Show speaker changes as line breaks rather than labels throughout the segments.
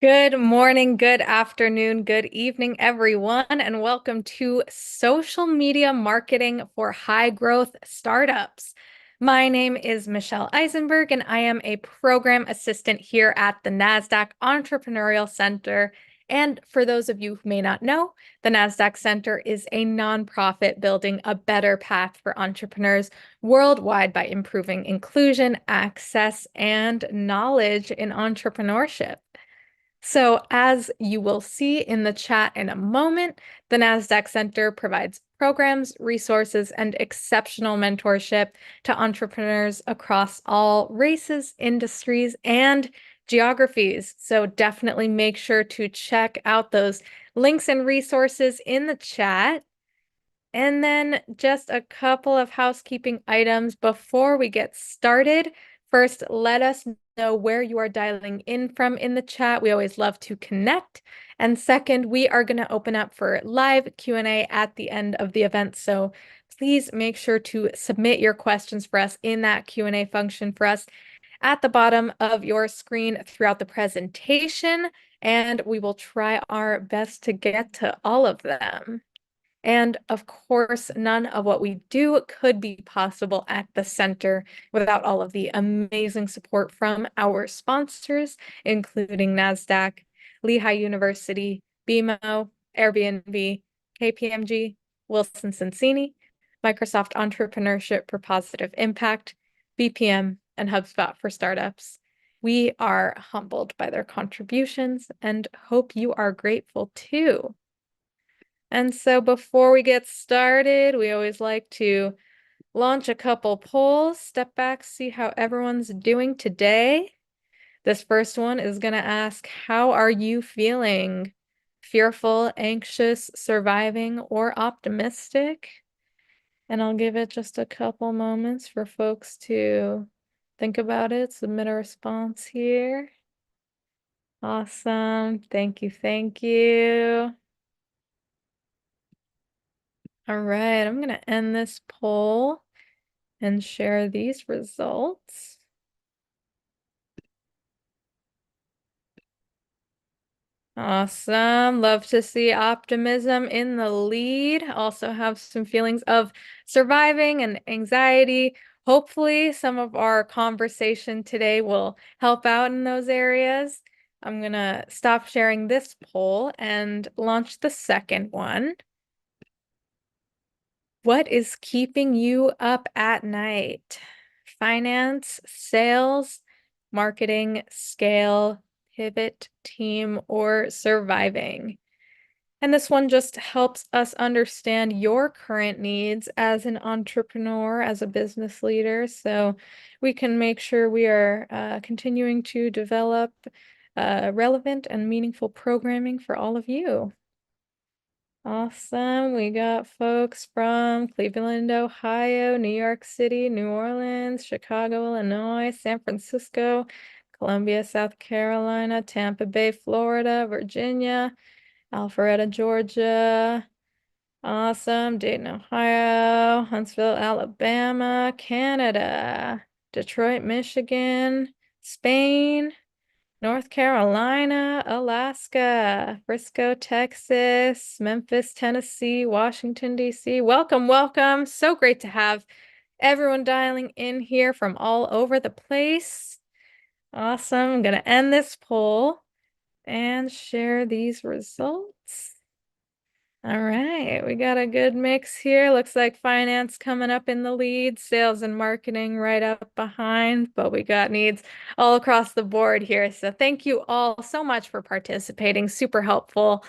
Good morning, good afternoon, good evening, everyone, and welcome to Social Media Marketing for High Growth Startups. My name is Michelle Eisenberg, and I am a program assistant here at the Nasdaq Entrepreneurial Center. And for those of you who may not know, the Nasdaq Center is a nonprofit building a better path for entrepreneurs worldwide by improving inclusion, access, and knowledge in entrepreneurship. So, as you will see in the chat in a moment, the NASDAQ Center provides programs, resources, and exceptional mentorship to entrepreneurs across all races, industries, and geographies. So, definitely make sure to check out those links and resources in the chat. And then just a couple of housekeeping items before we get started. First, let us know where you are dialing in from in the chat. We always love to connect. And second, we are going to open up for live Q&A at the end of the event. So please make sure to submit your questions for us in that Q&A function for us at the bottom of your screen throughout the presentation. And we will try our best to get to all of them. And of course, none of what we do could be possible at the center without all of the amazing support from our sponsors, including NASDAQ, Lehigh University, BMO, Airbnb, KPMG, Wilson Sonsini, Microsoft Entrepreneurship for Positive Impact, BPM, and HubSpot for Startups. We are humbled by their contributions and hope you are grateful too. And so before we get started, we always like to launch a couple polls, step back, see how everyone's doing today. This first one is going to ask, how are you feeling? Fearful, anxious, surviving, or optimistic? And I'll give it just a couple moments for folks to think about it, submit a response here. Awesome. Thank you. Thank you. All right, I'm going to end this poll and share these results. Awesome. Love to see optimism in the lead. Also have some feelings of surviving and anxiety. Hopefully, some of our conversation today will help out in those areas. I'm going to stop sharing this poll and launch the second one. What is keeping you up at night? Finance, sales, marketing, scale, pivot, team, or surviving? And this one just helps us understand your current needs as an entrepreneur, as a business leader, so we can make sure we are continuing to develop relevant and meaningful programming for all of you. Awesome. We got folks from Cleveland, Ohio, New York City, New Orleans, Chicago, Illinois, San Francisco, Columbia, South Carolina, Tampa Bay, Florida, Virginia, Alpharetta, Georgia. Awesome. Dayton, Ohio, Huntsville, Alabama, Canada, Detroit, Michigan, Spain, North Carolina, Alaska, Frisco, Texas, Memphis, Tennessee, Washington, D.C. Welcome, welcome. So great to have everyone dialing in here from all over the place. Awesome. I'm going to end this poll and share these results. All right, we got a good mix here. Looks like finance coming up in the lead, sales and marketing right up behind, but we got needs all across the board here. So thank you all so much for participating. Super helpful.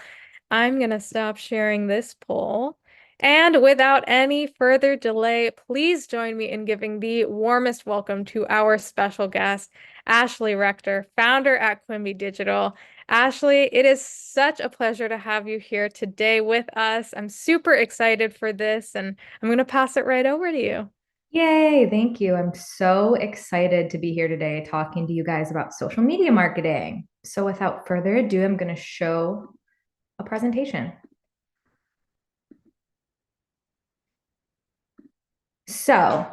I'm going to stop sharing this poll. And without any further delay, please join me in giving the warmest welcome to our special guest, Ashley Rector, founder at Quimby Digital. Ashley, it is such a pleasure to have you here today with us. I'm super excited for this, and I'm going to pass it right over to you.
Yay, thank you. I'm so excited to be here today talking to you guys about social media marketing. So, without further ado, I'm going to show a presentation. So,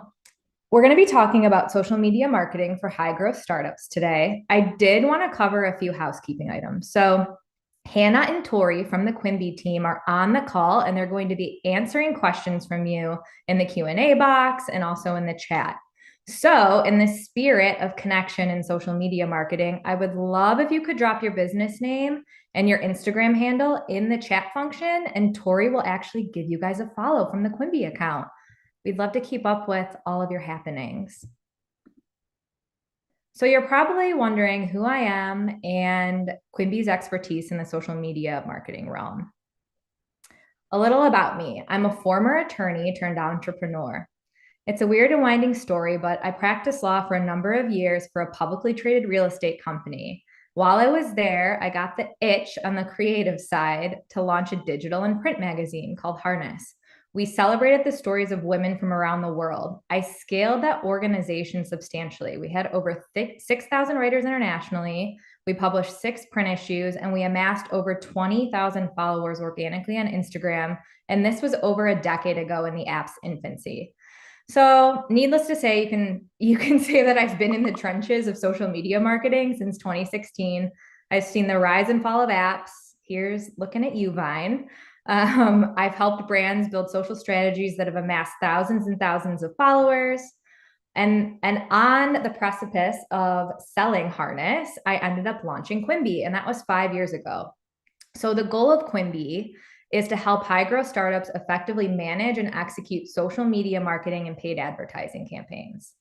We're going to be talking about social media marketing for high growth startups today. I did want to cover a few housekeeping items. So, Hannah and Tori from the Quimby team are on the call and they're going to be answering questions from you in the Q&A box and also in the chat. So, in the spirit of connection in social media marketing, I would love if you could drop your business name and your Instagram handle in the chat function, and Tori will actually give you guys a follow from the Quimby account. We'd love to keep up with all of your happenings. So you're probably wondering who I am and Quimby's expertise in the social media marketing realm. A little about me. I'm a former attorney turned entrepreneur. It's a weird and winding story, but I practiced law for a number of years for a publicly traded real estate company. While I was there, I got the itch on the creative side to launch a digital and print magazine called Harness. We celebrated the stories of women from around the world. I scaled that organization substantially. We had over 6,000 writers internationally. We published 6 print issues, and we amassed over 20,000 followers organically on Instagram. And this was over a decade ago in the app's infancy. So, needless to say, you can say that I've been in the trenches of social media marketing since 2016. I've seen the rise and fall of apps. Here's looking at you, Vine. I've helped brands build social strategies that have amassed thousands and thousands of followers. And on the precipice of selling Harness, I ended up launching Quimby, and that was 5 years ago. So the goal of Quimby is to help high growth startups effectively manage and execute social media marketing and paid advertising campaigns.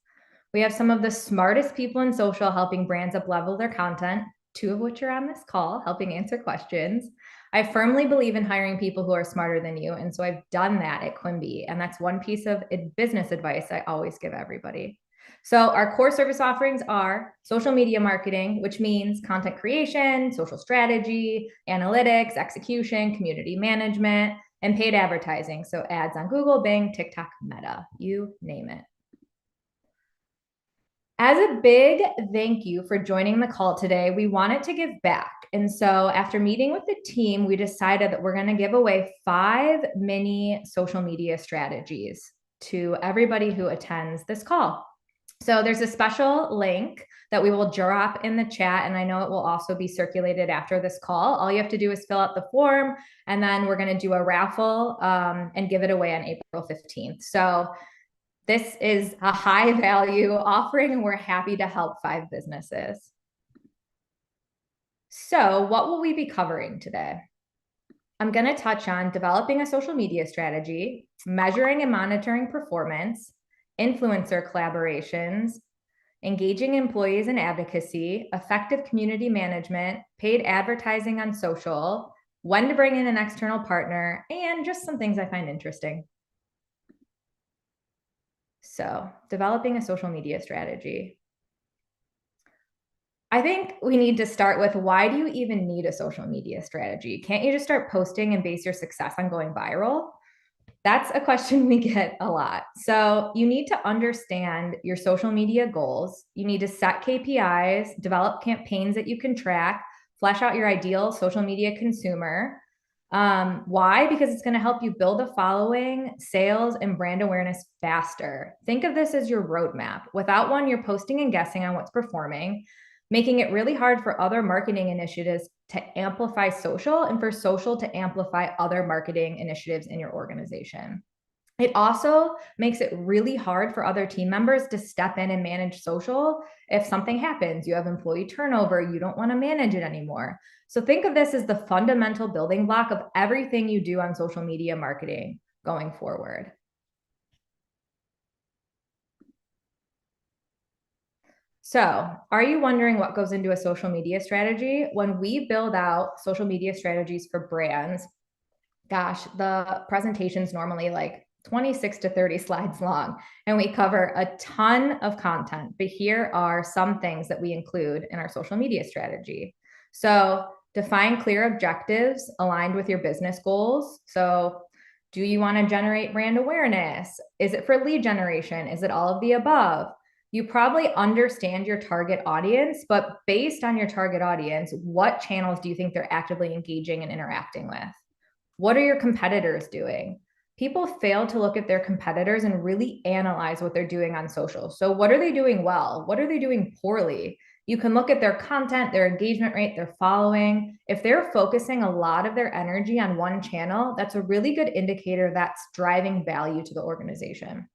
We have some of the smartest people in social helping brands up level their content, 2 of which are on this call, helping answer questions. I firmly believe in hiring people who are smarter than you. And so I've done that at Quimby. And that's one piece of business advice I always give everybody. So our core service offerings are social media marketing, which means content creation, social strategy, analytics, execution, community management, and paid advertising. So ads on Google, Bing, TikTok, Meta, you name it. As a big thank you for joining the call today, we wanted to give back. And so after meeting with the team, we decided that we're going to give away 5 mini social media strategies to everybody who attends this call. So there's a special link that we will drop in the chat, and I know it will also be circulated after this call. All you have to do is fill out the form, and then we're going to do a raffle and give it away on April 15th. So this is a high value offering, and we're happy to help 5 businesses. So what will we be covering today? I'm going to touch on developing a social media strategy, measuring and monitoring performance, influencer collaborations, engaging employees in advocacy, effective community management, paid advertising on social, when to bring in an external partner, and just some things I find interesting. So, developing a social media strategy. I think we need to start with, why do you even need a social media strategy? Can't you just start posting and base your success on going viral? That's a question we get a lot. So you need to understand your social media goals. You need to set KPIs, develop campaigns that you can track, flesh out your ideal social media consumer. Why? Because it's going to help you build a following, sales, and brand awareness faster. Think of this as your roadmap. Without one, you're posting and guessing on what's performing, making it really hard for other marketing initiatives to amplify social and for social to amplify other marketing initiatives in your organization. It also makes it really hard for other team members to step in and manage social. If something happens, you have employee turnover, you don't want to manage it anymore. So think of this as the fundamental building block of everything you do on social media marketing going forward. So, are you wondering what goes into a social media strategy? When we build out social media strategies for brands, gosh, the presentation's normally like 26 to 30 slides long, and we cover a ton of content. But here are some things that we include in our social media strategy. So, define clear objectives aligned with your business goals. So, do you want to generate brand awareness? Is it for lead generation? Is it all of the above? You probably understand your target audience, but based on your target audience, what channels do you think they're actively engaging and interacting with? What are your competitors doing? people fail to look at their competitors and really analyze what they're doing on social. So what are they doing well? What are they doing poorly? You can look at their content, their engagement rate, their following. If they're focusing a lot of their energy on one channel, that's a really good indicator that's driving value to the organization.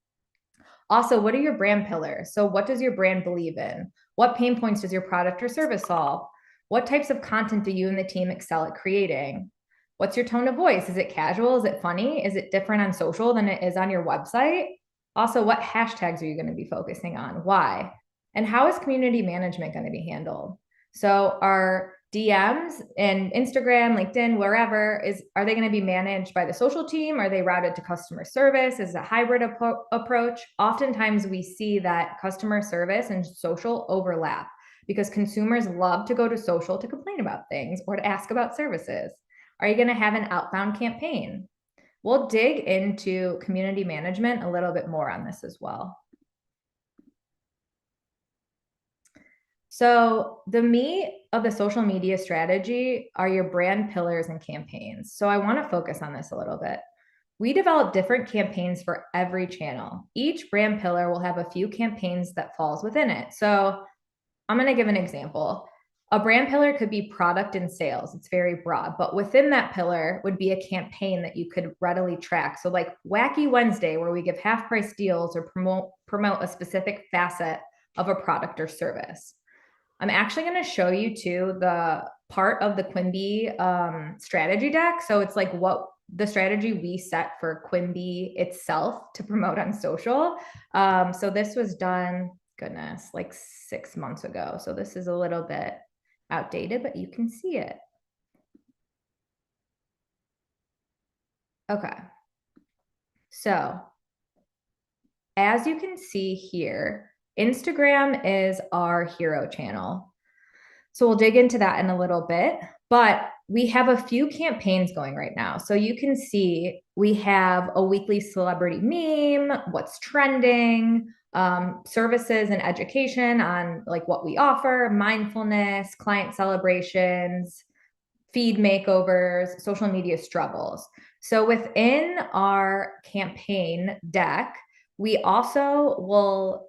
Also, what are your brand pillars? So what does your brand believe in? What pain points does your product or service solve? What types of content do you and the team excel at creating? What's your tone of voice? Is it casual? Is it funny? Is it different on social than it is on your website? Also, what hashtags are you going to be focusing on? Why? And how is community management going to be handled? So our DMs and Instagram, LinkedIn, wherever are they going to be managed by the social team? Are they routed to customer service? Is it a hybrid approach? Oftentimes we see that customer service and social overlap because consumers love to go to social to complain about things or to ask about services. Are you going to have an outbound campaign? We'll dig into community management a little bit more on this as well. So the meat of the social media strategy are your brand pillars and campaigns. So I want to focus on this a little bit. We develop different campaigns for every channel. Each brand pillar will have a few campaigns that falls within it. So I'm going to give an example. A brand pillar could be product and sales. It's very broad, but within that pillar would be a campaign that you could readily track. So like Wacky Wednesday, where we give half price deals or promote a specific facet of a product or service. I'm actually going to show you too the part of the Quimby strategy deck. So it's like what the strategy we set for Quimby itself to promote on social. So this was done, goodness, like 6 months ago. So this is a little bit outdated, but you can see it. Okay. So as you can see here, Instagram is our hero channel. So we'll dig into that in a little bit, but we have a few campaigns going right now. So you can see we have a weekly celebrity meme, what's trending, services and education on like what we offer, mindfulness, client celebrations, feed makeovers, social media struggles. So within our campaign deck, we also will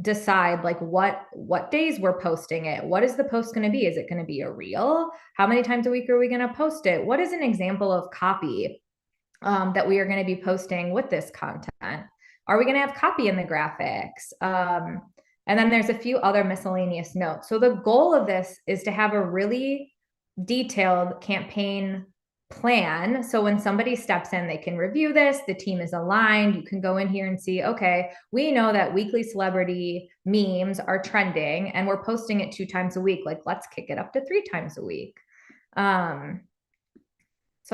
decide like what days we're posting it. What is the post going to be? Is it going to be a reel? How many times a week are we going to post it? What is an example of copy that we are going to be posting with this content? Are we going to have copy in the graphics? And then there's a few other miscellaneous notes. So the goal of this is to have a really detailed campaign plan. So when somebody steps in, they can review this, the team is aligned. You can go in here and see, okay, we know that weekly celebrity memes are trending and we're posting it 2 times a week. Like, let's kick it up to 3 times a week. So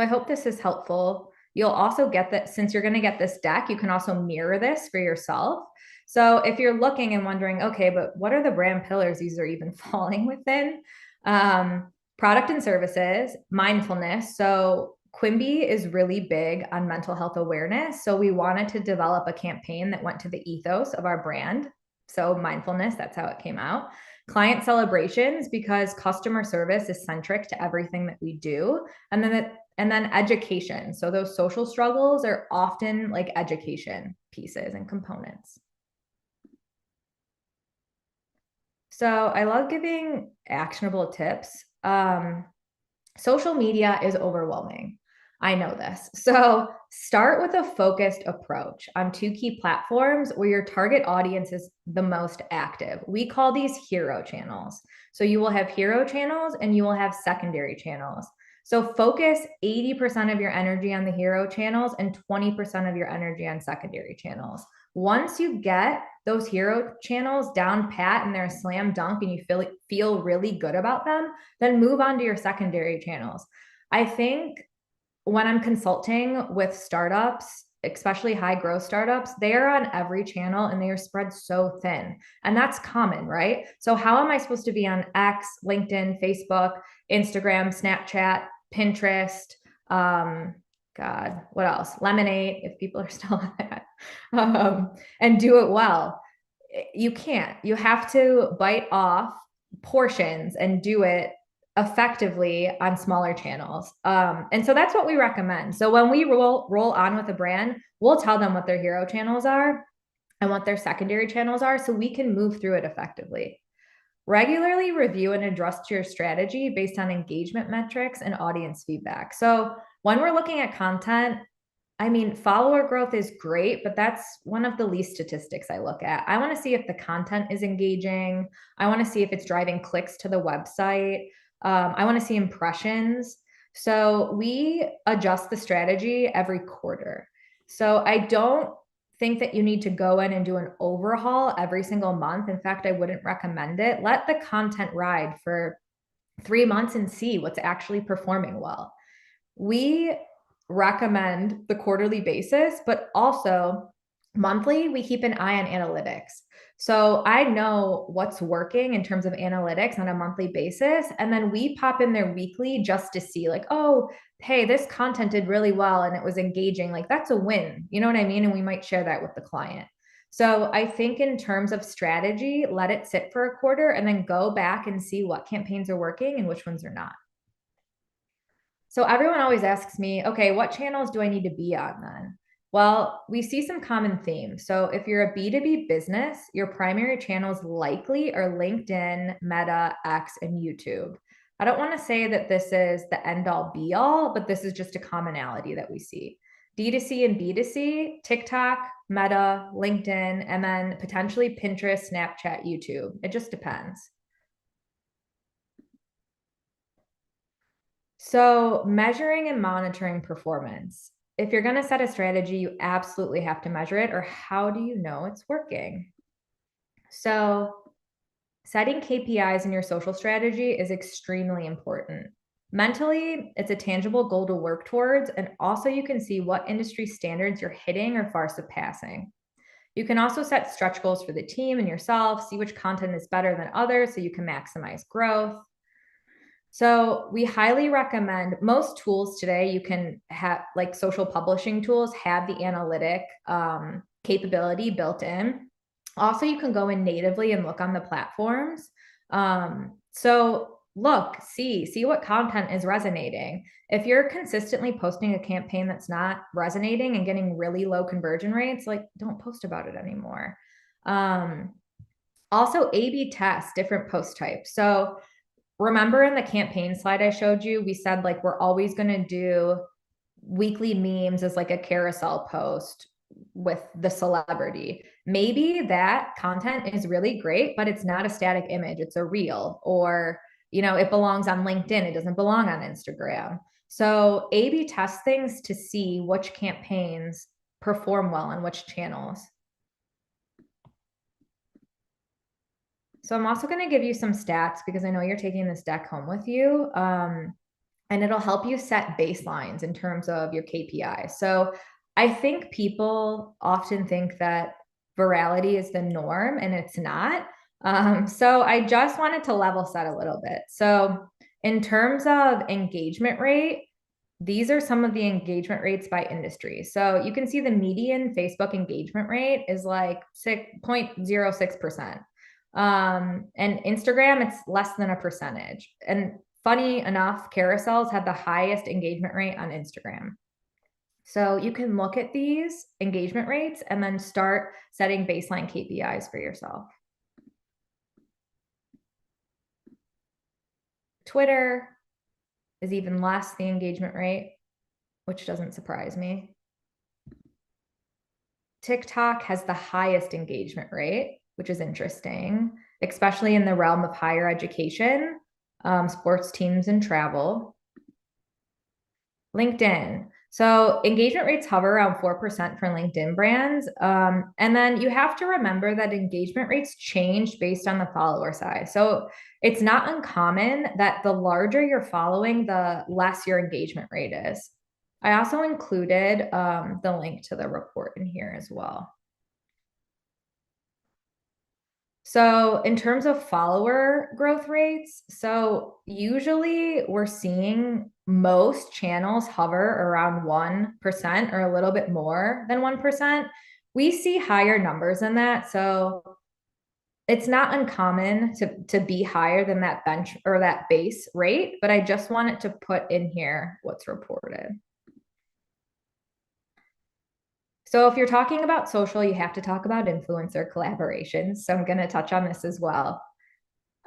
I hope this is helpful. You'll also get that since you're going to get this deck, you can also mirror this for yourself. So if you're looking and wondering, okay, but what are the brand pillars these are even falling within? Product and services, mindfulness. So Quimby is really big on mental health awareness. So we wanted to develop a campaign that went to the ethos of our brand. So mindfulness, that's how it came out. Client celebrations, because customer service is centric to everything that we do. And then education. So those social struggles are often like education pieces and components. So I love giving actionable tips. Social media is overwhelming. I know this. So start with a focused approach on 2 key platforms where your target audience is the most active. We call these hero channels. So you will have hero channels and you will have secondary channels. So focus 80% of your energy on the hero channels and 20% of your energy on secondary channels. Once you get those hero channels down pat and they're a slam dunk and you feel really good about them, then move on to your secondary channels. I think when I'm consulting with startups, especially high growth startups, they are on every channel and they are spread so thin. And that's common, right? So how am I supposed to be on X, LinkedIn, Facebook, Instagram, Snapchat, Pinterest, God, what else? Lemonade, if people are still on that, and do it well. You can't. You have to bite off portions and do it effectively on smaller channels. And so that's what we recommend. So when we roll on with a brand, we'll tell them what their hero channels are and what their secondary channels are so we can move through it effectively. Regularly review and adjust your strategy based on engagement metrics and audience feedback. So when we're looking at content, I mean, follower growth is great, but that's one of the least statistics I look at. I want to see if the content is engaging. I want to see if it's driving clicks to the website. I want to see impressions. So we adjust the strategy every quarter. So I don't think that you need to go in and do an overhaul every single month. In fact, I wouldn't recommend it. Let the content ride for 3 months and see what's actually performing well. We recommend the quarterly basis, but also monthly, we keep an eye on analytics. So I know what's working in terms of analytics on a monthly basis. And then we pop in there weekly just to see, like, oh, hey, this content did really well and it was engaging. Like, that's a win. You know what I mean? And we might share that with the client. So I think in terms of strategy, let it sit for a quarter and then go back and see what campaigns are working and which ones are not. So everyone always asks me, okay, what channels do I need to be on then? Well, we see some common themes. So if you're a B2B business, your primary channels likely are LinkedIn, Meta, X, and YouTube. I don't want to say that this is the end all be all, but this is just a commonality that we see. D2C and B2C, TikTok, Meta, LinkedIn, and then potentially Pinterest, Snapchat, YouTube. It just depends. So, measuring and monitoring performance. If you're going to set a strategy, you absolutely have to measure it, or how do you know it's working? So, setting KPIs in your social strategy is extremely important. Mentally, it's a tangible goal to work towards, and also you can see what industry standards you're hitting or far surpassing. You can also set stretch goals for the team and yourself, see which content is better than others so you can maximize growth. So we highly recommend most tools today. You can have, like, social publishing tools have the analytic capability built in. Also, you can go in natively and look on the platforms. So look, see what content is resonating. If you're consistently posting a campaign that's not resonating and getting really low conversion rates, like, don't post about it anymore. Also, A/B test different post types. So remember in the campaign slide I showed you, we said, like, we're always going to do weekly memes as like a carousel post with the celebrity. Maybe that content is really great, but it's not a static image, it's a reel, or, you know, it belongs on LinkedIn, it doesn't belong on Instagram. So A/B test things to see which campaigns perform well on which channels. So I'm also going to give you some stats because I know you're taking this deck home with you. And it'll help you set baselines in terms of your KPI. So I think people often think that virality is the norm, and it's not. So I just wanted to level set a little bit. So in terms of engagement rate, these are some of the engagement rates by industry. So you can see the median Facebook engagement rate is like 6.06%. And Instagram, it's less than a percentage. And funny enough, carousels have the highest engagement rate on Instagram. So you can look at these engagement rates and then start setting baseline KPIs for yourself. Twitter is even less the engagement rate, which doesn't surprise me. TikTok has the highest engagement rate, which is interesting, especially in the realm of higher education, sports teams, and travel. LinkedIn. So engagement rates hover around 4% for LinkedIn brands. And then you have to remember that engagement rates change based on the follower size. So it's not uncommon that the larger you're following, the less your engagement rate is. I also included the link to the report in here as well. So in terms of follower growth rates, so usually we're seeing most channels hover around 1% or a little bit more than 1%. We see higher numbers than that. So it's not uncommon to be higher than that bench or that base rate, but I just wanted to put in here what's reported. So if you're talking about social, you have to talk about influencer collaborations. So I'm going to touch on this as well.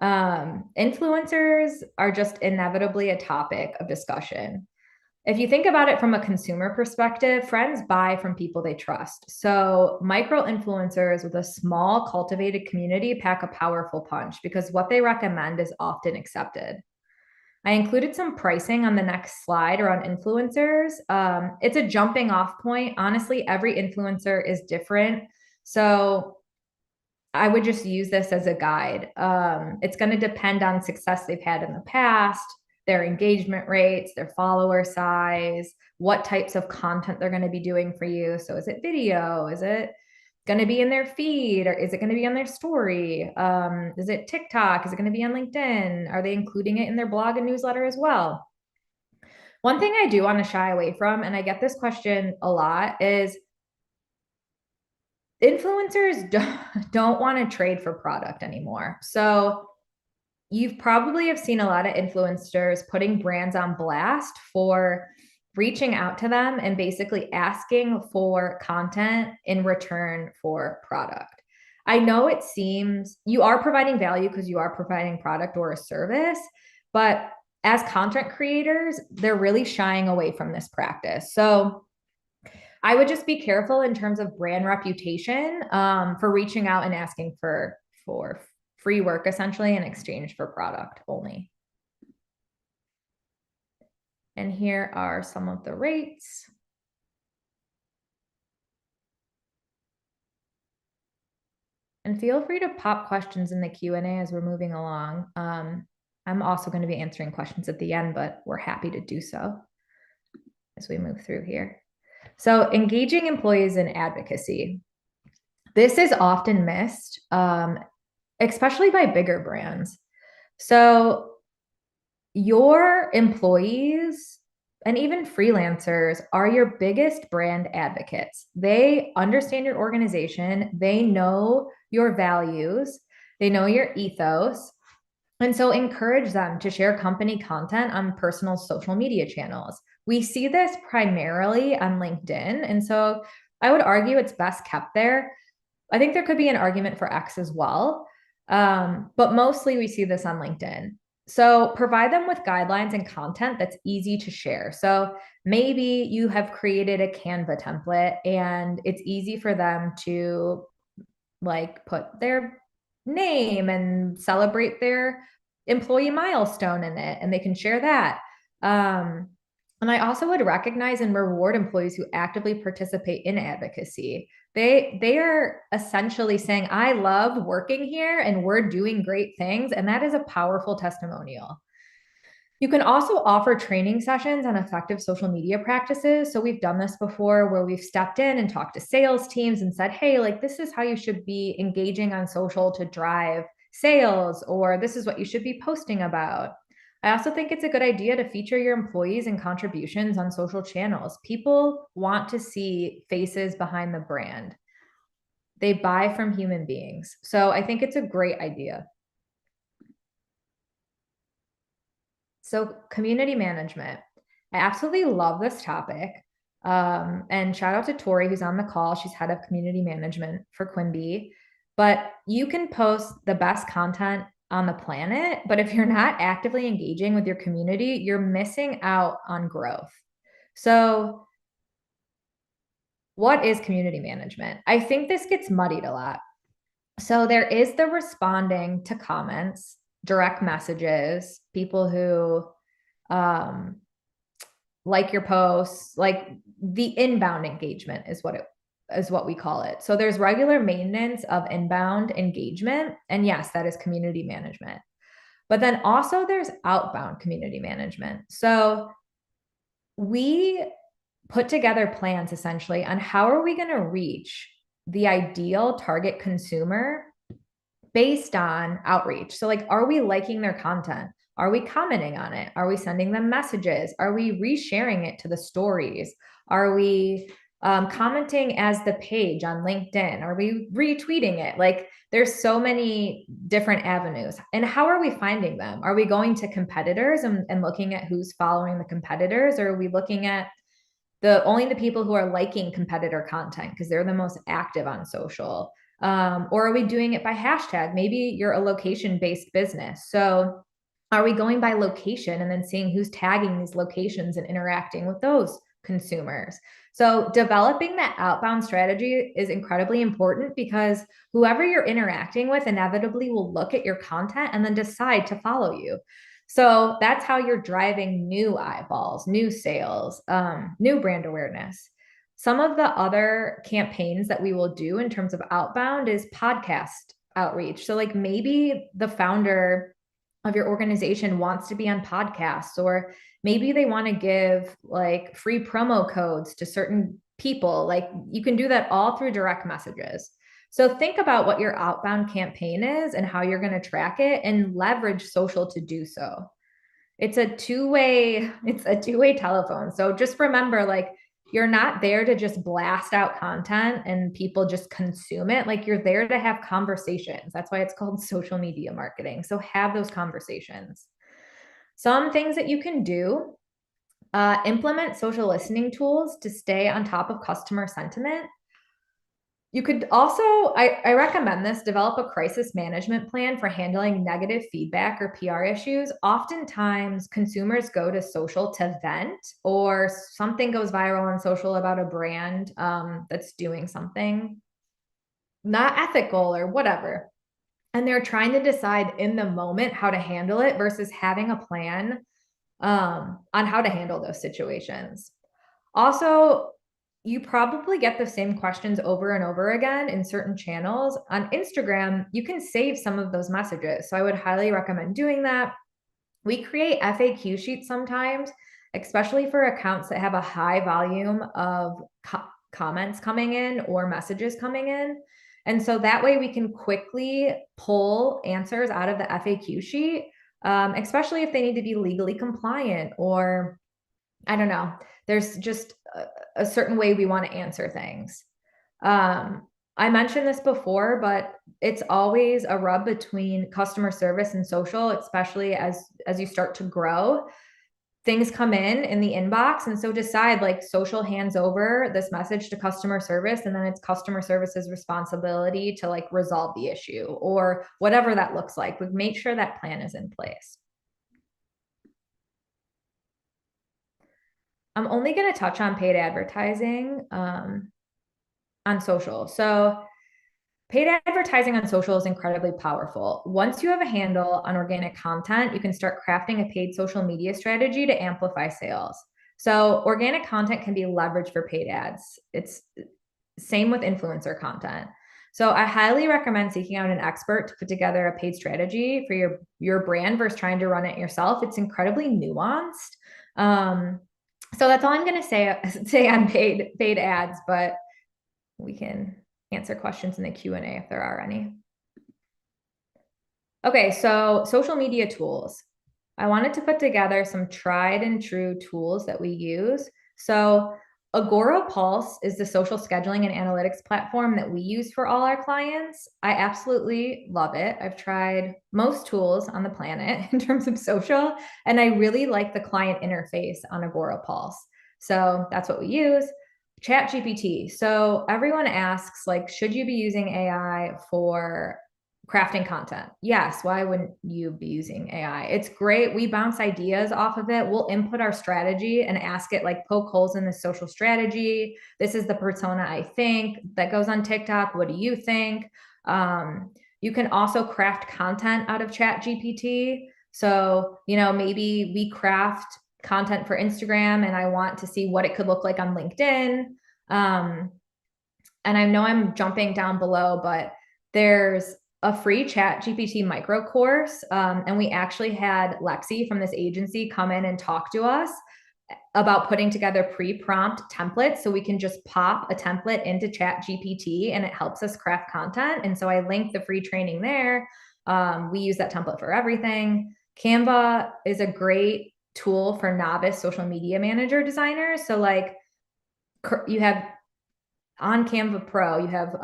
Influencers are just inevitably a topic of discussion. If you think about it from a consumer perspective, friends buy from people they trust. So micro influencers with a small cultivated community pack a powerful punch because what they recommend is often accepted. I included some pricing on the next slide around influencers. It's a jumping off point. Honestly, every influencer is different. So I would just use this as a guide. It's going to depend on success they've had in the past, their engagement rates, their follower size, what types of content they're going to be doing for you. So is it video? Is it going to be in their feed, or is it going to be on their story? Is it TikTok? Is it going to be on LinkedIn? Are they including it in their blog and newsletter as well? One thing I do want to shy away from, and I get this question a lot, is influencers don't want to trade for product anymore. So you've probably have seen a lot of influencers putting brands on blast for reaching out to them and basically asking for content in return for product. I know it seems you are providing value because you are providing product or a service, but as content creators, they're really shying away from this practice. So I would just be careful in terms of brand reputation for reaching out and asking for free work essentially in exchange for product only. And here are some of the rates. And feel free to pop questions in the Q&A as we're moving along. I'm also going to be answering questions at the end, but we're happy to do so as we move through here. So engaging employees in advocacy. This is often missed, especially by bigger brands. So your employees and even freelancers are your biggest brand advocates. They understand your organization, they know your values, they know your ethos. And so encourage them to share company content on personal social media channels. We see this primarily on LinkedIn. And so I would argue it's best kept there. I think there could be an argument for X as well. But mostly we see this on LinkedIn. So provide them with guidelines and content that's easy to share. So maybe you have created a Canva template and it's easy for them to like put their name and celebrate their employee milestone in it, and they can share that. And I also would recognize and reward employees who actively participate in advocacy. They are essentially saying, I love working here and we're doing great things. And that is a powerful testimonial. You can also offer training sessions on effective social media practices. So we've done this before where we've stepped in and talked to sales teams and said, hey, like this is how you should be engaging on social to drive sales, or this is what you should be posting about. I also think it's a good idea to feature your employees and contributions on social channels. People want to see faces behind the brand. They buy from human beings. So I think it's a great idea. So community management. I absolutely love this topic. And shout out to Tori, who's on the call. She's head of community management for Quimby. But you can post the best content on the planet, but if you're not actively engaging with your community, you're missing out on growth. So what is community management? I think this gets muddied a lot. So there is the responding to comments, direct messages, people who like your posts, like the inbound engagement is what we call it. So there's regular maintenance of inbound engagement, and yes, that is community management. But then also there's outbound community management. So we put together plans essentially on how are we going to reach the ideal target consumer based on outreach. So like, are we liking their content? Are we commenting on it? Are we sending them messages? Are we resharing it to the stories? Are we commenting as the page on LinkedIn? Are we retweeting it? Like there's so many different avenues. And how are we finding them? Are we going to competitors and looking at who's following the competitors? Or are we looking at only the people who are liking competitor content because they're the most active on social? Or are we doing it by hashtag? Maybe you're a location-based business. So are we going by location and then seeing who's tagging these locations and interacting with those consumers? So developing that outbound strategy is incredibly important because whoever you're interacting with inevitably will look at your content and then decide to follow you. So that's how you're driving new eyeballs, new sales, new brand awareness. Some of the other campaigns that we will do in terms of outbound is podcast outreach. So like maybe the founder of your organization wants to be on podcasts, or maybe they want to give like free promo codes to certain people. Like you can do that all through direct messages. So think about what your outbound campaign is and how you're going to track it and leverage social to do so. It's a two-way telephone. So just remember, like, you're not there to just blast out content and people just consume it. Like you're there to have conversations. That's why it's called social media marketing. So have those conversations. Some things that you can do, implement social listening tools to stay on top of customer sentiment. You could also, I recommend this, develop a crisis management plan for handling negative feedback or PR issues. Oftentimes, consumers go to social to vent, or something goes viral on social about a brand that's doing something not ethical or whatever. And they're trying to decide in the moment how to handle it versus having a plan on how to handle those situations. Also, you probably get the same questions over and over again in certain channels. On Instagram, you can save some of those messages. So I would highly recommend doing that. We create FAQ sheets sometimes, especially for accounts that have a high volume of comments coming in or messages coming in. And so that way we can quickly pull answers out of the FAQ sheet, especially if they need to be legally compliant, or I don't know, there's just a certain way we want to answer things. I mentioned this before, but it's always a rub between customer service and social, especially as you start to grow. Things come in the inbox, and so decide, like, social hands over this message to customer service, and then it's customer service's responsibility to like resolve the issue or whatever that looks like. But make sure that plan is in place. I'm only going to touch on paid advertising on social. So paid advertising on social is incredibly powerful. Once you have a handle on organic content, you can start crafting a paid social media strategy to amplify sales. So organic content can be leveraged for paid ads. It's same with influencer content. So I highly recommend seeking out an expert to put together a paid strategy for your brand versus trying to run it yourself. It's incredibly nuanced. So that's all I'm going to say on paid ads, but we can answer questions in the Q&A if there are any. Okay, so social media tools. I wanted to put together some tried and true tools that we use. So Agora Pulse is the social scheduling and analytics platform that we use for all our clients. I absolutely love it. I've tried most tools on the planet in terms of social, and I really like the client interface on Agora Pulse. So that's what we use. ChatGPT. So everyone asks, like, should you be using AI for crafting content? Yes. Why wouldn't you be using AI? It's great. We bounce ideas off of it. We'll input our strategy and ask it, like, poke holes in the social strategy. This is the persona I think that goes on TikTok. What do you think? You can also craft content out of ChatGPT. So, maybe we craft content for Instagram and I want to see what it could look like on LinkedIn. And I know I'm jumping down below, but there's a free ChatGPT micro course. And we actually had Lexi from this agency come in and talk to us about putting together pre-prompt templates. So we can just pop a template into ChatGPT and it helps us craft content. And so I linked the free training there. We use that template for everything. Canva is a great tool for novice social media manager designers. So like you have on Canva Pro, you have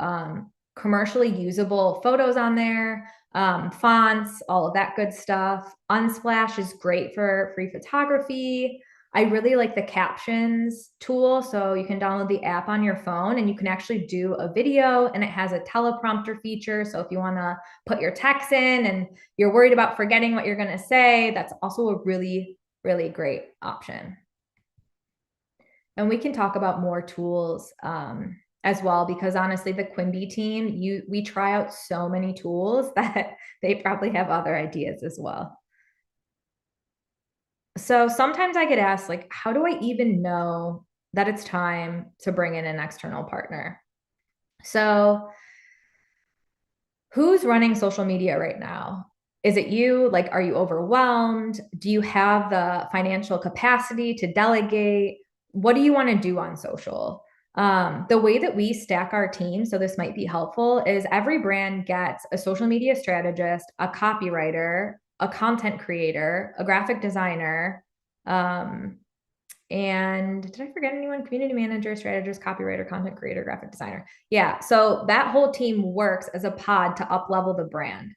commercially usable photos on there, fonts, all of that good stuff. Unsplash is great for free photography. I really like the captions tool. So you can download the app on your phone and you can actually do a video, and it has a teleprompter feature. So if you want to put your text in and you're worried about forgetting what you're going to say, that's also a really, really great option. And we can talk about more tools as well, because honestly, the Quimby team, we try out so many tools that they probably have other ideas as well. So sometimes I get asked, like, how do I even know that it's time to bring in an external partner? So who's running social media right now? Is it you? Like, are you overwhelmed? Do you have the financial capacity to delegate? What do you want to do on social? The way that we stack our team, so this might be helpful, is every brand gets a social media strategist, a copywriter, a content creator, a graphic designer, and did I forget anyone? Community manager, strategist, copywriter, content creator, graphic designer. Yeah. So that whole team works as a pod to up level the brand.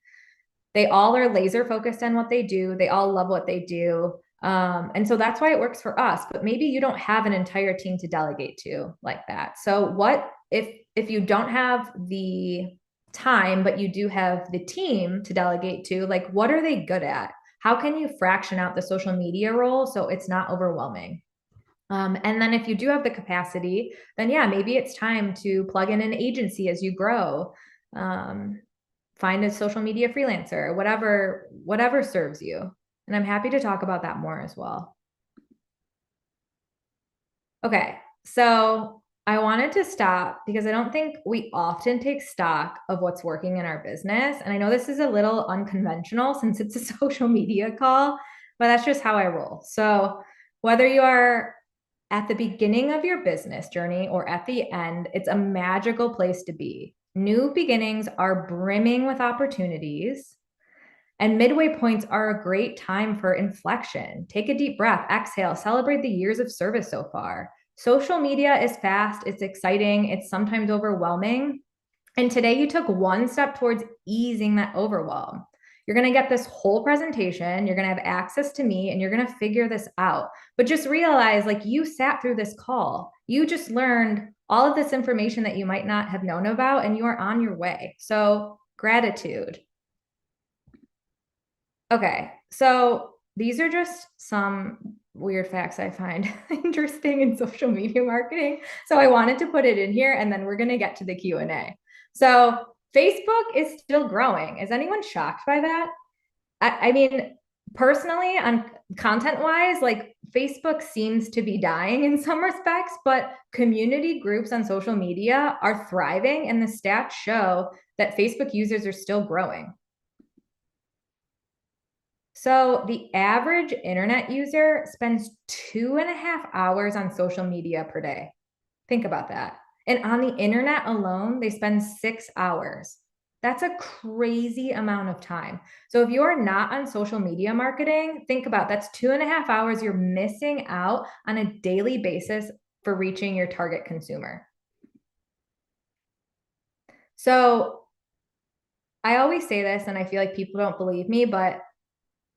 They all are laser focused on what they do. They all love what they do. And so that's why it works for us. But maybe you don't have an entire team to delegate to like that. So what if you don't have the time, but you do have the team to delegate to, like, what are they good at? How can you fraction out the social media role so it's not overwhelming? And then if you do have the capacity, then yeah, maybe it's time to plug in an agency as you grow. Find a social media freelancer, whatever serves you. And I'm happy to talk about that more as well. Okay, so I wanted to stop because I don't think we often take stock of what's working in our business. And I know this is a little unconventional since it's a social media call, but that's just how I roll. So whether you are at the beginning of your business journey or at the end, it's a magical place to be. New beginnings are brimming with opportunities, and midway points are a great time for inflection. Take a deep breath, exhale, celebrate the years of service so far. Social media is fast, it's exciting, it's sometimes overwhelming. And today you took one step towards easing that overwhelm. You're going to get this whole presentation. You're going to have access to me and you're going to figure this out. But just realize, like, you sat through this call. You just learned all of this information that you might not have known about, and you are on your way. So, gratitude. Okay. So, these are just some weird facts I find interesting in social media marketing. So, I wanted to put it in here, and then we're going to get to the Q&A. So, Facebook is still growing. Is anyone shocked by that? I mean, personally, on content wise, like, Facebook seems to be dying in some respects, but community groups on social media are thriving, and the stats show that Facebook users are still growing. So the average internet user spends 2.5 hours on social media per day. Think about that. And on the internet alone, they spend 6 hours. That's a crazy amount of time. So if you are not on social media marketing, think about that's 2.5 hours you're missing out on a daily basis for reaching your target consumer. So I always say this, and I feel like people don't believe me, but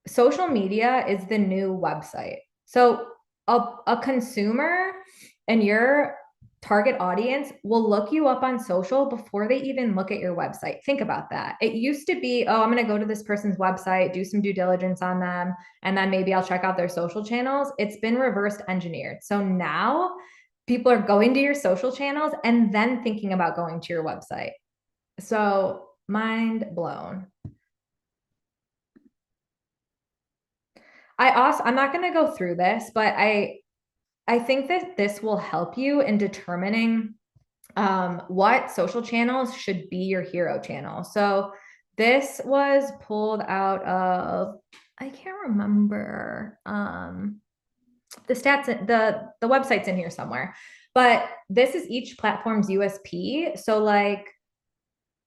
social media is the new website. So a consumer and your target audience will look you up on social before they even look at your website. Think about that. It used to be, oh, I'm going to go to this person's website, do some due diligence on them, and then maybe I'll check out their social channels. It's been reversed engineered. So now people are going to your social channels and then thinking about going to your website. So mind blown. I'm not going to go through this, but I think that this will help you in determining what social channels should be your hero channel. So this was pulled out of, I can't remember the stats, the website's in here somewhere, but this is each platform's USP. So like,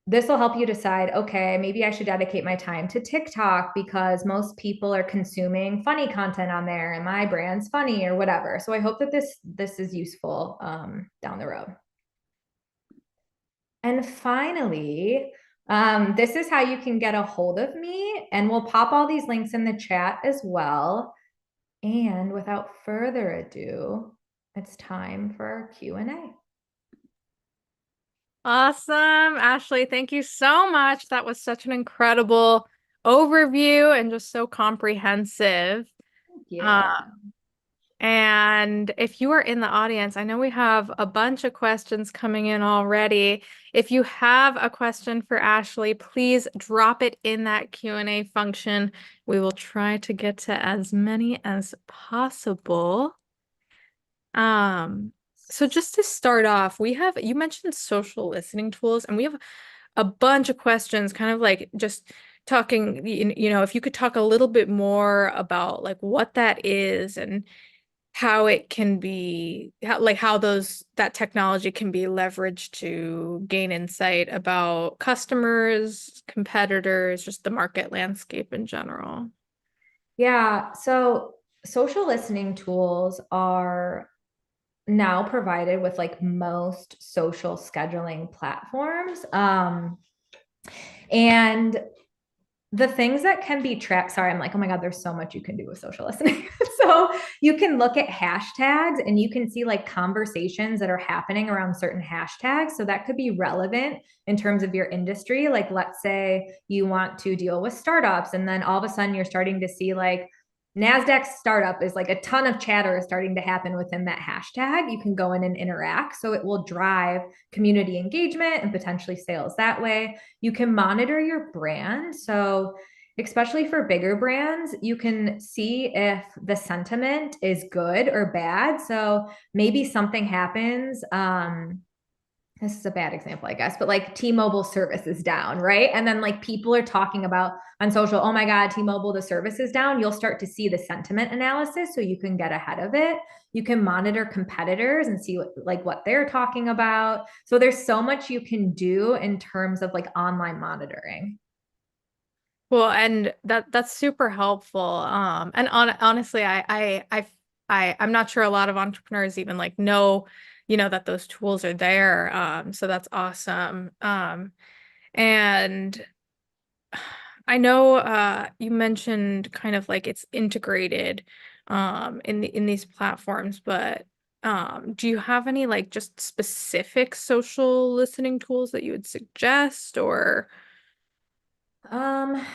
this will help you decide, okay, maybe I should dedicate my time to TikTok because most people are consuming funny content on there and my brand's funny or whatever. So I hope that this is useful down the road. And finally, this is how you can get a hold of me, and we'll pop all these links in the chat as well. And without further ado, it's time for our Q&A.
Awesome. Ashley, thank you so much. That was such an incredible overview and just so comprehensive.
Thank
Uh,
you.
and if you are in the audience, I know we have a bunch of questions coming in already. If you have a question for Ashley, please drop it in that Q&A function. We will try to get to as many as possible. So just to start off, you mentioned social listening tools, and we have a bunch of questions, kind of like just talking, if you could talk a little bit more about like what that is and how it can be, how that technology can be leveraged to gain insight about customers, competitors, just the market landscape in general.
Yeah, so social listening tools are now provided with like most social scheduling platforms. And the things that can be tracked, sorry, I'm like, oh my God, there's so much you can do with social listening. So you can look at hashtags and you can see like conversations that are happening around certain hashtags. So that could be relevant in terms of your industry. Like, let's say you want to deal with startups, and then all of a sudden you're starting to see like Nasdaq startup is like a ton of chatter is starting to happen within that hashtag. You can go in and interact. So it will drive community engagement and potentially sales that way. You can monitor your brand. So, especially for bigger brands, you can see if the sentiment is good or bad. So, maybe something happens. This is a bad example, I guess, but like T-Mobile service is down, right? And then like people are talking about on social, oh my God, T-Mobile, the service is down. You'll start to see the sentiment analysis so you can get ahead of it. You can monitor competitors and see what they're talking about. So there's so much you can do in terms of like online monitoring.
Well, and that's super helpful. And honestly, I'm not sure a lot of entrepreneurs even like know, that those tools are there. So that's awesome. And I know you mentioned kind of like it's integrated in these platforms, but do you have any like just specific social listening tools that you would suggest or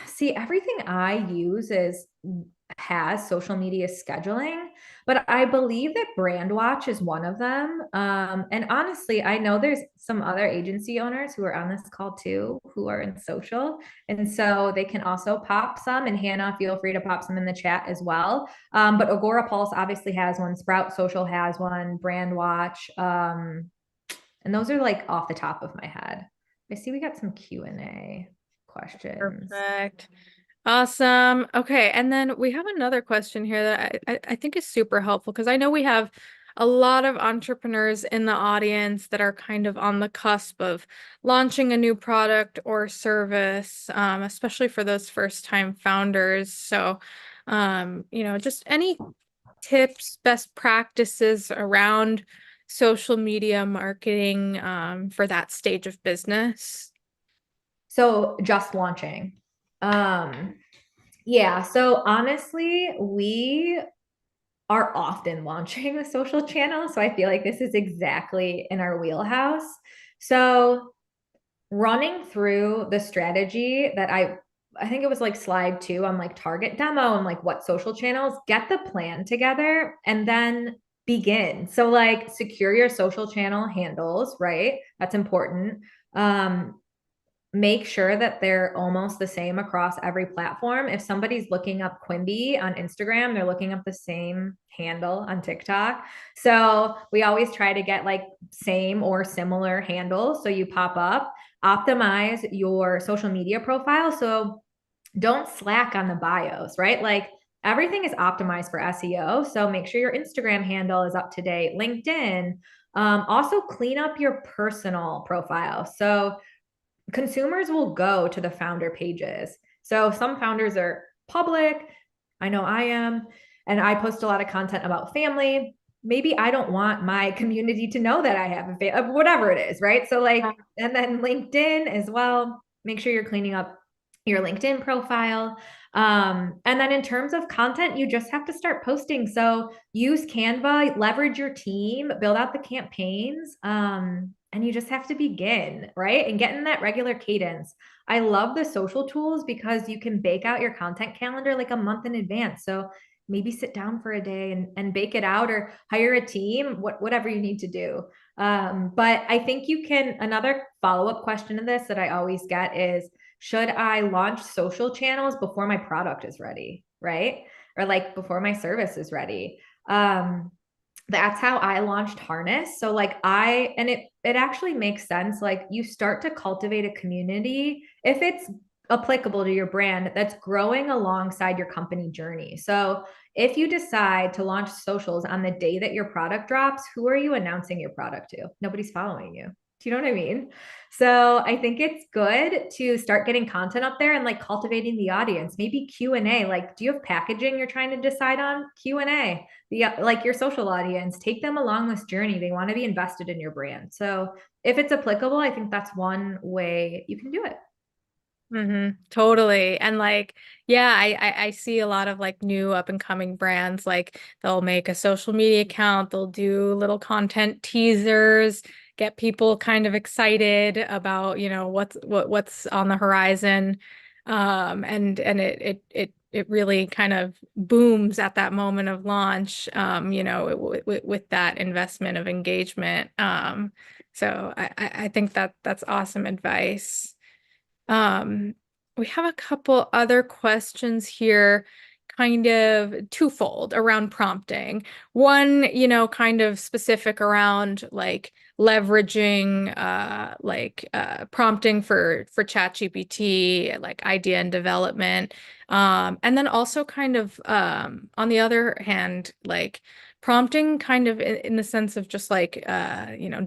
See, everything I use is has social media scheduling, but I believe that Brandwatch is one of them. And honestly, I know there's some other agency owners who are on this call too, who are in social. And so they can also pop some, and Hannah, feel free to pop some in the chat as well. But Agora Pulse obviously has one, Sprout Social has one, Brandwatch. And those are like off the top of my head. I see we got some Q&A questions.
perfect? Awesome. Okay. And then we have another question here that I think is super helpful because I know we have a lot of entrepreneurs in the audience that are kind of on the cusp of launching a new product or service, especially for those first-time founders. So, just any tips, best practices around social media marketing, for that stage of business?
So just launching. Um, yeah, so honestly, we are often launching a social channel. So I feel like this is exactly in our wheelhouse. So running through the strategy that I think it was like slide 2 on like target demo and like what social channels, get the plan together and then begin. So like secure your social channel handles, right? That's important. Make sure that they're almost the same across every platform. If somebody's looking up Quimby on Instagram, they're looking up the same handle on TikTok. So we always try to get like same or similar handles. So you pop up, optimize your social media profile. So don't slack on the bios, right? Like everything is optimized for SEO. So make sure your Instagram handle is up to date, LinkedIn. Also clean up your personal profile. So consumers will go to the founder pages. So some founders are public. I know I am. And I post a lot of content about family. maybe I don't want my community to know that I have whatever it is, right? So like, and then LinkedIn as well. Make sure you're cleaning up your LinkedIn profile. And then in terms of content, you just have to start posting. So use Canva, leverage your team, build out the campaigns. And you just have to begin, right? And get in that regular cadence. I love the social tools because you can bake out your content calendar like a month in advance. So maybe sit down for a day and bake it out or hire a team, whatever you need to do. But I think you can, another follow-up question to this that I always get is, should I launch social channels before my product is ready? Right. Or like before my service is ready. That's how I launched Harness. So like and it actually makes sense. Like you start to cultivate a community if it's applicable to your brand that's growing alongside your company journey. So if you decide to launch socials on the day that your product drops, who are you announcing your product to? Nobody's following you. Do you know what I mean? So I think it's good to start getting content up there and like cultivating the audience. Maybe Q&A. Like, do you have packaging you're trying to decide on? Q&A. Like your social audience, take them along this journey. They want to be invested in your brand. So if it's applicable, I think that's one way you can do it.
Totally. And like, yeah, I see a lot of like new up and coming brands, like they'll make a social media account, they'll do little content teasers, get people kind of excited about, what's on the horizon. And it really kind of booms at that moment of launch, with that investment of engagement. So I think that's awesome advice. Um, we have a couple other questions here, kind of twofold around prompting. One, kind of specific around like leveraging prompting for ChatGPT, like idea and development. And then also kind of on the other hand, like prompting kind of in the sense of just like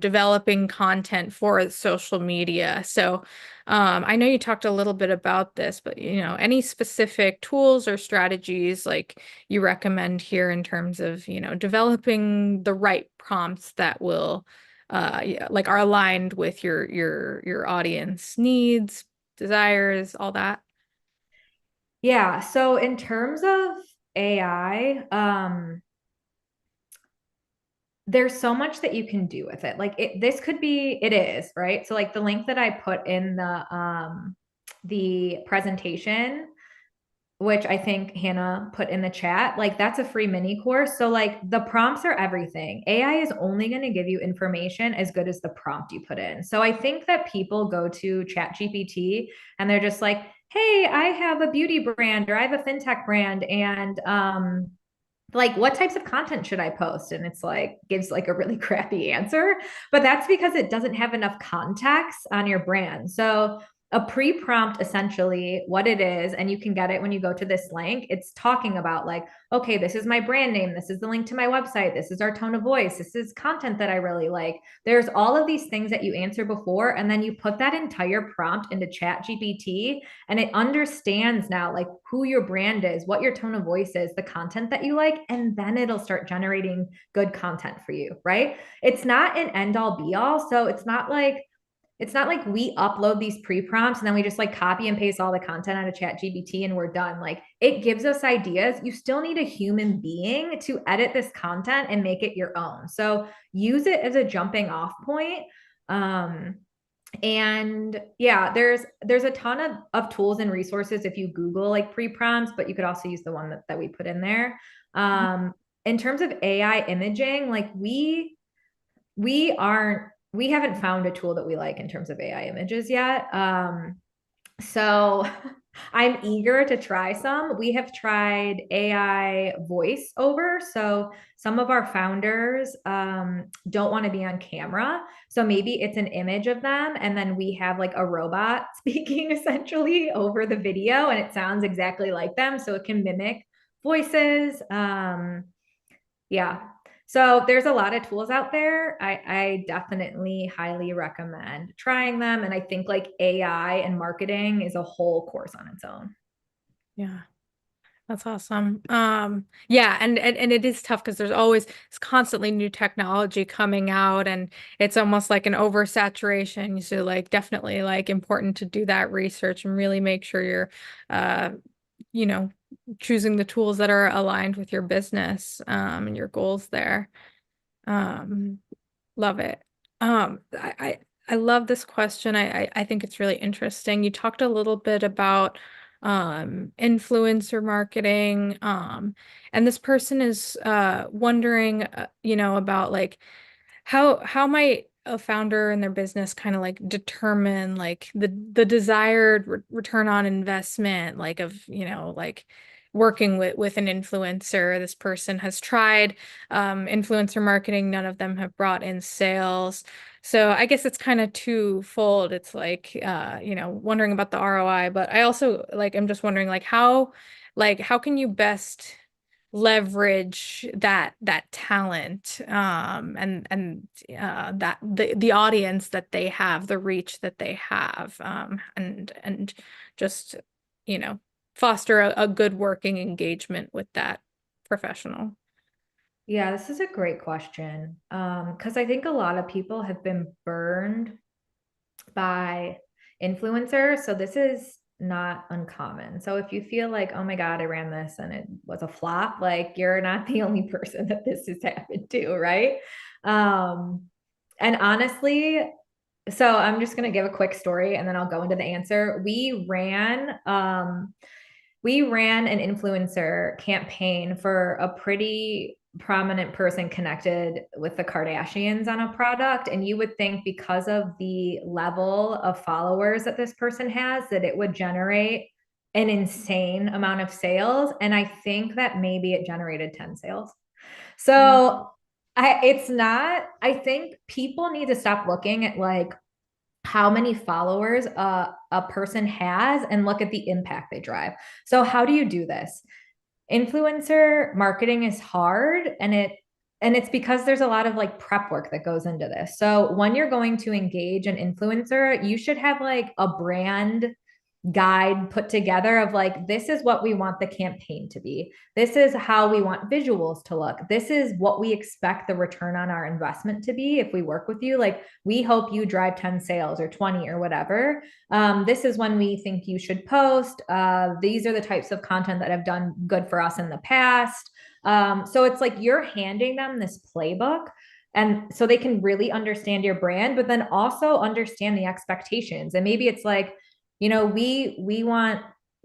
developing content for social media. So I know you talked a little bit about this, but any specific tools or strategies like you recommend here in terms of, developing the right prompts that will yeah, like are aligned with your audience needs, desires, all that?
Yeah. So in terms of AI, there's so much that you can do with it. Like this could be, it is, right? So like the link that I put in the presentation, which I think Hannah put in the chat, like that's a free mini course. So like the prompts are everything. AI is only going to give you information as good as the prompt you put in. So I think that people go to ChatGPT and they're just like, "Hey, I have a beauty brand or I have a fintech brand and like what types of content should I post?" And it's like gives like a really crappy answer, but that's because it doesn't have enough context on your brand. So a pre-prompt essentially what it is, and you can get it when you go to this link. It's talking about like, okay, this is my brand name, this is the link to my website, this is our tone of voice, this is content that I really like. There's all of these things that you answer before, and then you put that entire prompt into Chat GPT, and it understands now like who your brand is, what your tone of voice is, the content that you like, and then it'll start generating good content for you, right? It's not an end all be all. So it's not like we upload these pre-prompts and then we just like copy and paste all the content out of Chat GPT and we're done. Like it gives us ideas. You still need a human being to edit this content and make it your own. So use it as a jumping off point. And yeah, there's a ton of tools and resources if you Google like pre-prompts, but you could also use the one that we put in there. In terms of AI imaging, like we haven't found a tool that we like in terms of AI images yet. So I'm eager to try some. We have tried AI voiceover. So some of our founders don't want to be on camera. So maybe it's an image of them, and then we have like a robot speaking essentially over the video, and it sounds exactly like them. So it can mimic voices. Yeah. So there's a lot of tools out there. I definitely highly recommend trying them. And I think like AI and marketing is a whole course on its own.
Yeah. That's awesome. Yeah, and it is tough because it's constantly new technology coming out, and it's almost like an oversaturation. So like definitely like important to do that research and really make sure you're uh you know choosing the tools that are aligned with your business and your goals there. Um Love it. I love this question. I think it's really interesting. You talked a little bit about influencer marketing. And this person is wondering, about like how might a founder and their business kind of like determine like the desired return on investment, like of, like working with an influencer. This person has tried influencer marketing. None of them have brought in sales. So I guess it's kind of twofold. It's like, wondering about the ROI, but I also like, I'm just wondering how can you best leverage that talent and that the audience that they have, the reach that they have, and just you know foster a good working engagement with that professional.
Yeah, this is a great question. Because I think a lot of people have been burned by influencers. So this is not uncommon. So if you feel like, oh my God, I ran this and it was a flop, like you're not the only person that this has happened to, right? Um, and honestly, so I'm just going to give a quick story and then I'll go into the answer. We ran an influencer campaign for a pretty prominent person connected with the Kardashians on a product. And you would think because of the level of followers that this person has, that it would generate an insane amount of sales. And I think that maybe it generated 10 sales. So it's not, I think people need to stop looking at like how many followers a person has and look at the impact they drive. So how do you do this? Influencer marketing is hard and it's because there's a lot of like prep work that goes into this. So when you're going to engage an influencer, you should have like a brand guide put together of like, this is what we want the campaign to be. This is how we want visuals to look. This is what we expect the return on our investment to be if we work with you. Like, we hope you drive 10 sales or 20 or whatever. This is when we think you should post. These are the types of content that have done good for us in the past. So it's like you're handing them this playbook and so they can really understand your brand, but then also understand the expectations. And maybe it's like, we want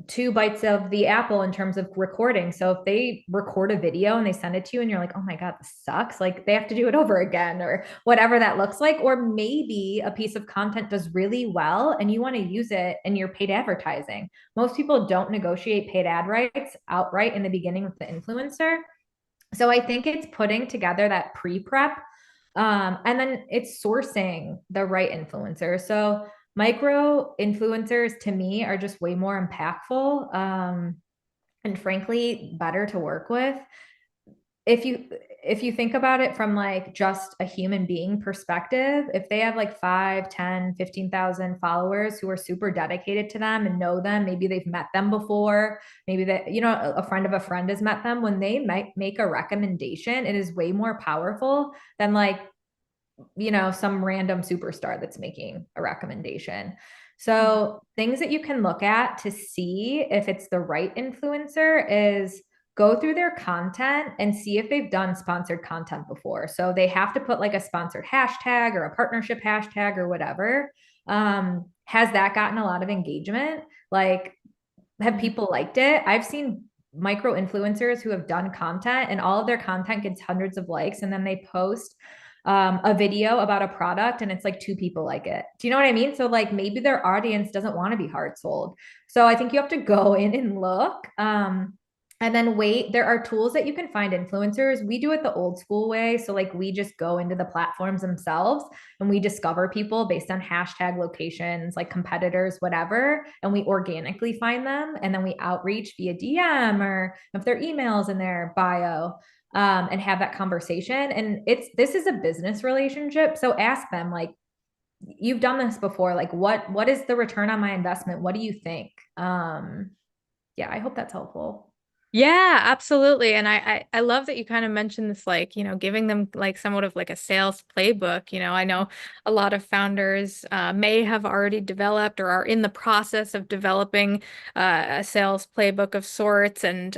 2 bites of the apple in terms of recording. So if they record a video and they send it to you and you're like, oh my God, this sucks, like they have to do it over again or whatever that looks like. Or maybe a piece of content does really well and you want to use it in your paid advertising. Most people don't negotiate paid ad rights outright in the beginning with the influencer. So I think it's putting together that pre-prep, and then it's sourcing the right influencer. So micro influencers to me are just way more impactful, and frankly better to work with. If you think about it from like just a human being perspective, if they have like 5, 10, 15,000 followers who are super dedicated to them and know them, maybe they've met them before, maybe that, a friend of a friend has met them, when they might make a recommendation, it is way more powerful than like, some random superstar that's making a recommendation. So things that you can look at to see if it's the right influencer is go through their content and see if they've done sponsored content before. So they have to put like a sponsored hashtag or a partnership hashtag or whatever. Has that gotten a lot of engagement? Like, have people liked it? I've seen micro influencers who have done content and all of their content gets hundreds of likes and then they post a video about a product and it's like 2 people like it. Do you know what I mean? So like maybe their audience doesn't want to be hard sold. So I think you have to go in and look. And then wait, there are tools that you can find influencers. We do it the old school way. So like we just go into the platforms themselves and we discover people based on hashtag locations, like competitors, whatever, and we organically find them and then we outreach via DM or if their emails in their bio, and have that conversation. And this is a business relationship. So ask them like, you've done this before. Like what is the return on my investment? What do you think? Yeah, I hope that's helpful.
Yeah, absolutely. And I love that you kind of mentioned this, like, giving them like somewhat of like a sales playbook. I know a lot of founders may have already developed or are in the process of developing a sales playbook of sorts and,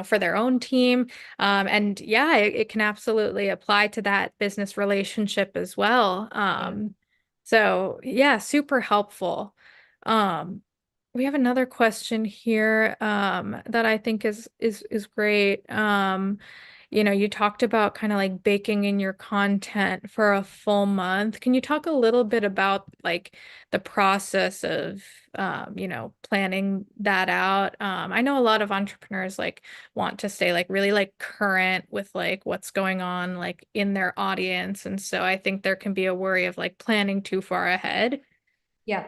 for their own team. And yeah, it can absolutely apply to that business relationship as well.
Yeah.
So yeah, super helpful. Um, we have another question here that I think is great. You talked about kind of like baking in your content for a full month. Can you talk a little bit about like the process of planning that out? I know a lot of entrepreneurs like want to stay like really like current with like what's going on like in their audience, and so I think there can be a worry of like planning too far ahead.
Yeah.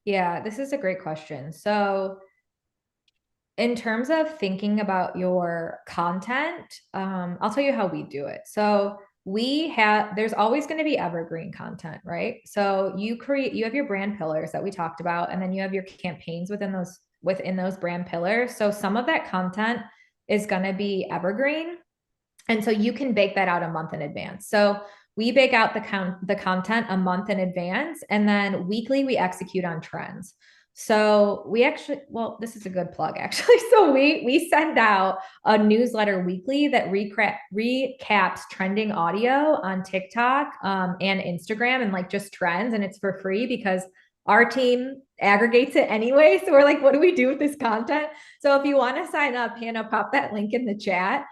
Yeah, this is a great question. So, in terms of thinking about your content, I'll tell you how we do it. So there's always going to be evergreen content, right? So you have your brand pillars that we talked about, and then you have your campaigns within those brand pillars. So some of that content is going to be evergreen. And so you can bake that out a month in advance. So we bake out the content a month in advance, and then weekly we execute on trends. So we actually, well, this is a good plug actually. So we send out a newsletter weekly that recaps trending audio on TikTok and Instagram and like just trends, and it's for free because our team aggregates it anyway. So we're like, what do we do with this content? So if you want to sign up, Hannah, pop that link in the chat.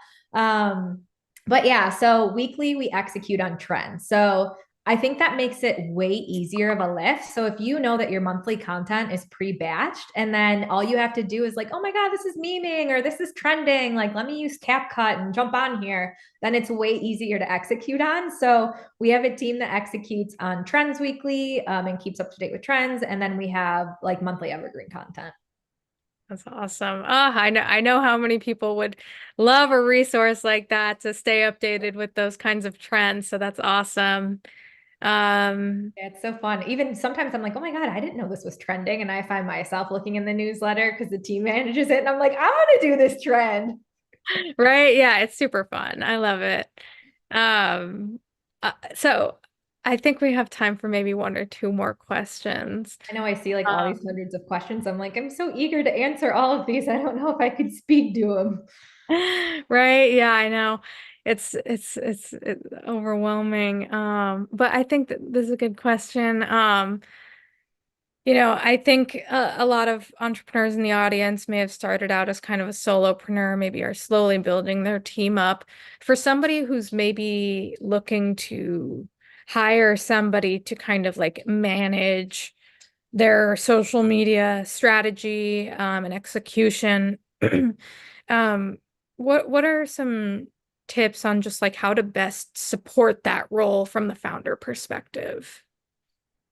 But yeah, so weekly we execute on trends. So I think that makes it way easier of a lift. So if you know that your monthly content is pre-batched and then all you have to do is like, oh my God, this is memeing or this is trending, like let me use CapCut and jump on here, then it's way easier to execute on. So we have a team that executes on trends weekly and keeps up to date with trends. And then we have like monthly evergreen content.
That's awesome. I know how many people would love a resource like that to stay updated with those kinds of trends. So that's awesome. Um,
Yeah, it's so fun. Even sometimes I'm like, oh my God, I didn't know this was trending. And I find myself looking in the newsletter because the team manages it. And I'm like, I want to do this trend.
right? Yeah, it's super fun. I love it. Um, so I think we have time for maybe one or two more questions.
I know I see like all these
Um,
hundreds of questions. I'm like, I'm so eager to answer all of these. I don't know if I could speed to them.
right? Yeah, I know. It's overwhelming. But I think that this is a good question. I think a lot of entrepreneurs in the audience may have started out as kind of a solopreneur, maybe are slowly building their team up. For somebody who's maybe looking to hire somebody to kind of like manage their social media strategy and execution, um, what are some tips on just like how to best support that role from the founder perspective?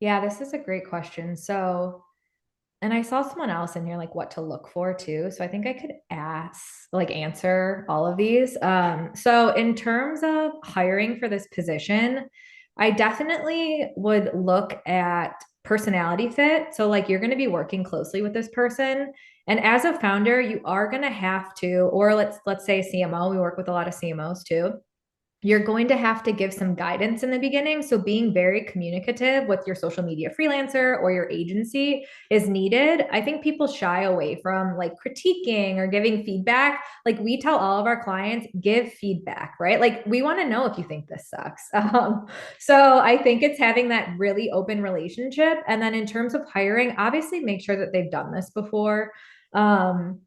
Yeah, this is a great question. So, and I saw someone else in here like what to look for too. So I think I could answer all of these. So in terms of hiring for this position, I definitely would look at personality fit. So like you're going to be working closely with this person. And as a founder, you are going to have to, or let's say CMO, we work with a lot of CMOs too, you're going to have to give some guidance in the beginning. So, being very communicative with your social media freelancer or your agency is needed. I think people shy away from like critiquing or giving feedback. Like, we tell all of our clients, give feedback, right? Like, we want to know if you think this sucks. So, I think it's having that really open relationship. And then, in terms of hiring, obviously make sure that they've done this before. Um,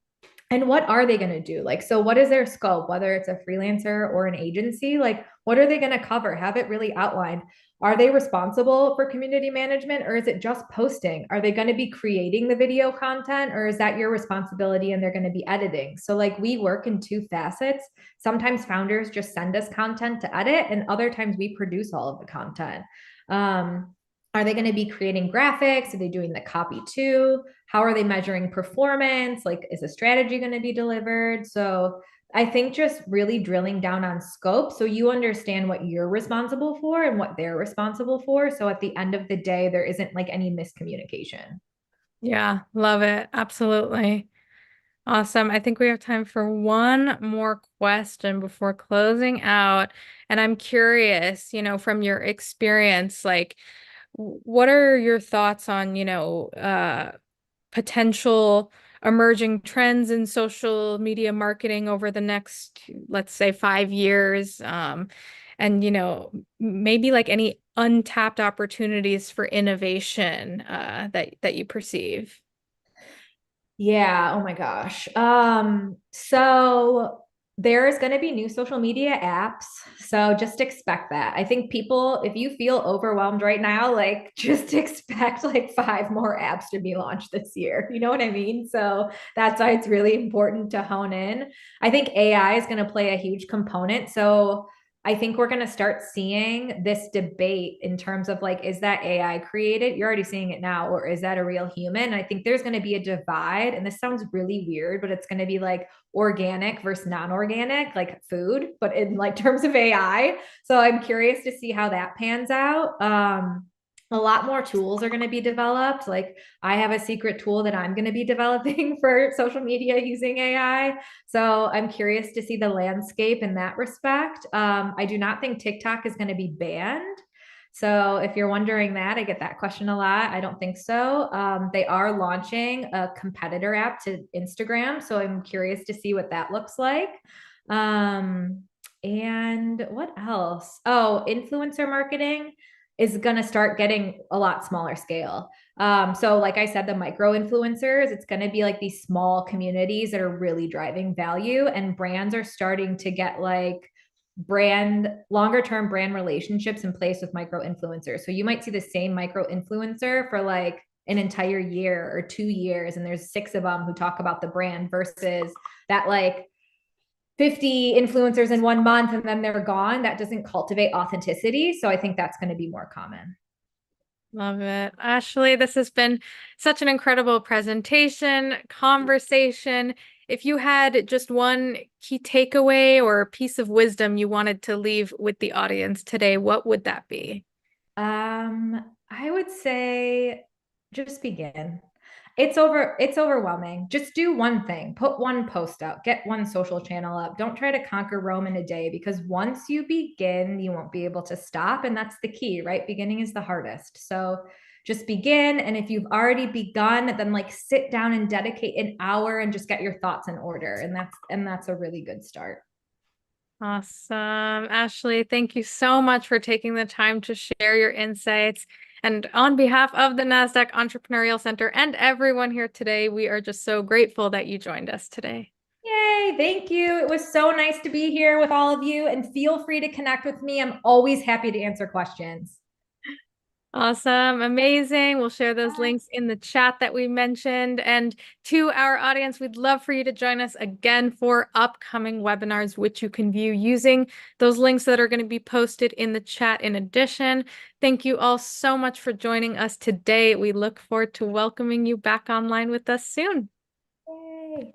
and what are they going to do? Like, so what is their scope, whether it's a freelancer or an agency? Like, what are they going to cover? Have it really outlined. Are they responsible for community management or is it just posting? Are they going to be creating the video content or is that your responsibility and they're going to be editing? So, like, we work in two facets. Sometimes founders just send us content to edit, and other times we produce all of the content. Um, are they going to be creating graphics? Are they doing the copy too? How are they measuring performance? Like, is a strategy going to be delivered? So, I think just really drilling down on scope so you understand what you're responsible for and what they're responsible for. So, at the end of the day, there isn't like any miscommunication.
Yeah, love it. Absolutely. Awesome. I think we have time for one more question before closing out. And I'm curious, from your experience, like, what are your thoughts on, potential emerging trends in social media marketing over the next, let's say, 5 years? And, maybe like any untapped opportunities for innovation, that you perceive.
Yeah, oh my gosh. So there's going to be new social media apps. So just expect that. I think people, if you feel overwhelmed right now, like just expect like five more apps to be launched this year. You know what I mean? So that's why it's really important to hone in. I think AI is going to play a huge component. So I think we're going to start seeing this debate in terms of like, is that AI created? You're already seeing it now, or is that a real human? I think there's going to be a divide. And this sounds really weird, but it's going to be like organic versus non-organic, like food, but in like terms of AI. So I'm curious to see how that pans out. A lot more tools are going to be developed. Like I have a secret tool that I'm going to be developing for social media using AI. So I'm curious to see the landscape in that respect. I do not think TikTok is going to be banned. So if you're wondering that, I get that question a lot. I don't think so. They are launching a competitor app to Instagram. So I'm curious to see what that looks like. Um, and what else? Oh, influencer marketing is going to start getting a lot smaller scale. So like I said, the micro influencers, it's going to be like these small communities that are really driving value, and brands are starting to get like longer term brand relationships in place with micro influencers. So you might see the same micro influencer for like an entire year or 2 years, and there's six of them who talk about the brand versus that like 50 influencers in 1 month and then they're gone. That doesn't cultivate authenticity. So I think that's going to be more common.
Love it. Ashley, this has been such an incredible presentation, conversation. If you had just one key takeaway or piece of wisdom you wanted to leave with the audience today, what would that be?
I would say just begin. It's overwhelming. Just do one thing. Put one post out. Get one social channel up. Don't try to conquer Rome in a day, because once you begin, you won't be able to stop, and that's the key, right? Beginning is the hardest. So just begin, and if you've already begun, then like sit down and dedicate an hour and just get your thoughts in order, and that's a really good start.
Awesome. Ashley, thank you so much for taking the time to share your insights. And on behalf of the Nasdaq Entrepreneurial Center and everyone here today, we are just so grateful that you joined us today.
Yay, thank you. It was so nice to be here with all of you, and feel free to connect with me. I'm always happy to answer questions.
Awesome. Amazing. We'll share those links in the chat that we mentioned. And to our audience, we'd love for you to join us again for upcoming webinars, which you can view using those links that are going to be posted in the chat in addition. Thank you all so much for joining us today. We look forward to welcoming you back online with us soon.
Yay.